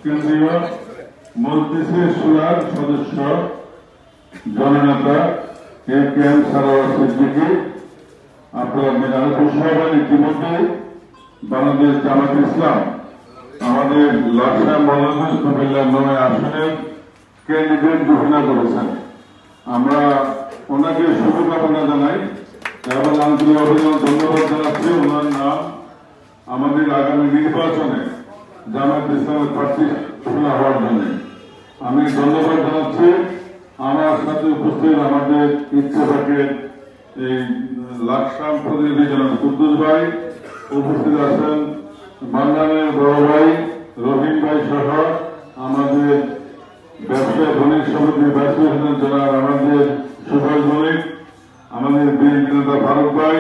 কেন্দ্রীয় মজলিসে শুরার সদস্য জননেতা KM সারোয়ার সিদ্দিকী, আপনারা মেধাবী পুষ্পাবান ইতিমধ্যে বাংলাদেশ জামাত ইসলাম আমাদের লাকসা মৌলানা কুমিল্লা ৯ আসনের ক্যান্ডিডেট ঘোষণা করেছেন। আমরা ওনাকে শুভকামনা জানাই এবং আন্তরিক অভিনন্দন ধন্যবাদ জানাচ্ছি। ওনার নাম আমাদের আগামী নির্বাচনে জামাত ইসলামের প্রার্থী ঘোষণা হওয়ার জন্য আমি ধন্যবাদ জানাচ্ছি। আমার সাথে উপস্থিত আমাদের ইত্তেফাকের এই লাকসাম প্রতিনিধি জনাব কুদ্দুস ভাই, উপস্থিত আছেন বাংলাদেশের বড় ভাই রহিম ভাই সহ আমাদের ব্যবসায় বণিক সমিতির ভাইস প্রেসিডেন্ট জনাব আমাদের সুভাষ বণিক, আমাদের বিএনপি নেতা ফারুক ভাই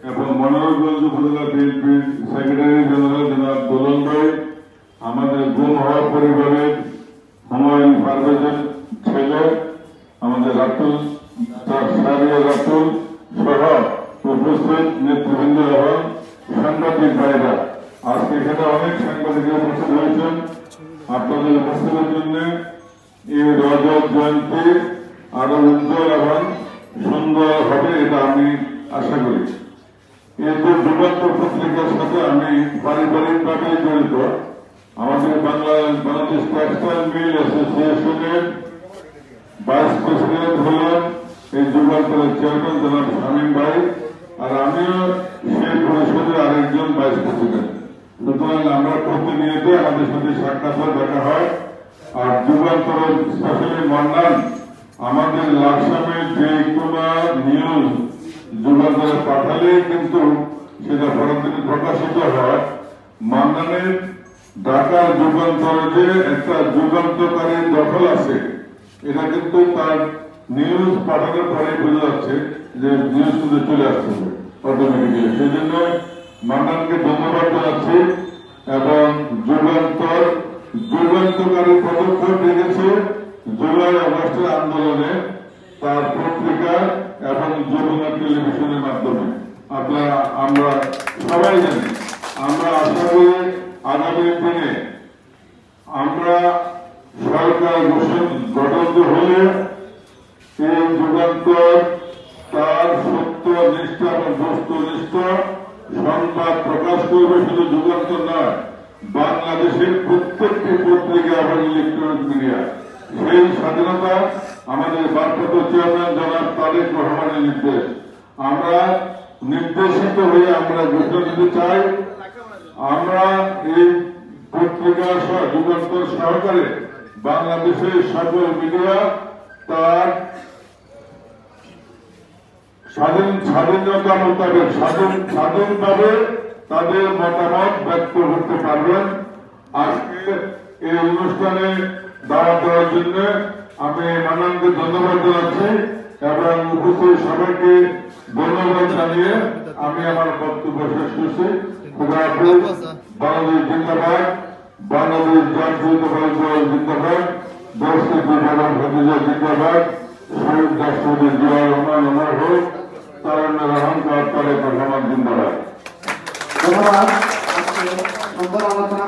এবং মনোহরগঞ্জ উপজেলা বিএনপির সেক্রেটারি জেনারেল জনাব দোলন ভাই, আমাদের গুম হওয়া পরিবারের হুমায়ুন পারভেজের ছেলে আমাদের রাতুল সারিয়া রাতুল সহ উপস্থিত নেতৃবৃন্দ এবং সাংবাদিক ভাইরা, আজকে এখানে অনেক সাংবাদিক উপস্থিত হয়েছেন। আপনাদের উপস্থিতির জন্য এই রজত জয়ন্তী আরো উজ্জ্বল এবং সুন্দর হবে এটা আমি আশা করি। এই যে যুগান্ত পত্রিকার সাথে আমি পারিবারিকভাবে জড়িত। আমাদের বাংলাদেশ টেক্সটাইল মিল অ্যাসোসিয়েশনের ভাইস প্রেসিডেন্ট হলেন এই যুগান্তরের চেয়ারম্যান জনাব শামীম ভাই, আর আমিও সেই পরিষদের আরেকজন ভাইস প্রেসিডেন্ট। সুতরাং আমরা প্রতিনিয়ত আমাদের সাথে সাক্ষাৎ দেখা হয়। আর যুগান্তরের স্পেশালি মান্নান আমাদের লাকসামের যে কোনো নিউজ যুগান্তরে পাঠালে কিন্তু সেটা পরবর্তী প্রকাশিত হয়। মান্নানের ঢাকার যুগান্তরে যে একটা যুগান্তকারী দখল আছে, এটা কিন্তু তার নিউজ পাঠানোর পরে বোঝা যাচ্ছে যে নিউজ কিন্তু চলে আসছে অটোমেটিক্যালি। সেই জন্য মান্নানকে ধন্যবাদ জানাচ্ছি এবং যুগান্তকারী পদক্ষেপ রেখেছে জুলাই আগস্টের আন্দোলনে তার পত্রিকা এবং যমুনা টেলিভিশনের মাধ্যমে। আপনারা আমরা সবাই জানি, আমরা আশা করি আগামী দিনে আমরা সরকার গঠন হলে এই যুগান্তর তার সত্য নিষ্ঠা এবং বস্তুনিষ্ঠ সংবাদ প্রকাশ করবে। শুধু যুগান্তর নয়, বাংলাদেশের প্রত্যেকটি পত্রিকা এবং ইলেকট্রনিক মিডিয়া সেই স্বাধীনতা আমাদের ভারপ্রাপ্ত চেয়ারম্যান জনাব তারেক রহমানের নির্দেশ। আমরা নির্দেশিত হয়ে আমরা ঘোষণা দিতে চাই, আমরা এই পত্রিকা যুগান্তর সহকারে বাংলাদেশের সকল মিডিয়া তার স্বাধীনতা মোতাবেক স্বাধীনভাবে তাদের মতামত ব্যক্ত করতে পারবেন। আজকে এই অনুষ্ঠানে দাওয়াত দেওয়ার জন্য আমি মান্নানকে ধন্যবাদ জানাচ্ছি এবং উপস্থিত সবাইকে ধন্যবাদ জানিয়ে আমি আমার বক্তব্য শেষ করছি। বাংলাদেশ জিন্দাবাদ, বাংলাদেশ জাতীয়তাবাদী দল জিন্দাবাদ, দর্শক জিন্দাবাদ, শহীদ রাষ্ট্রপতি জিয়া রহমান অমর হোক, তারেন্দ্র অহংকার তারেক রহমান জিন্দাবাদ। ধন্যবাদ।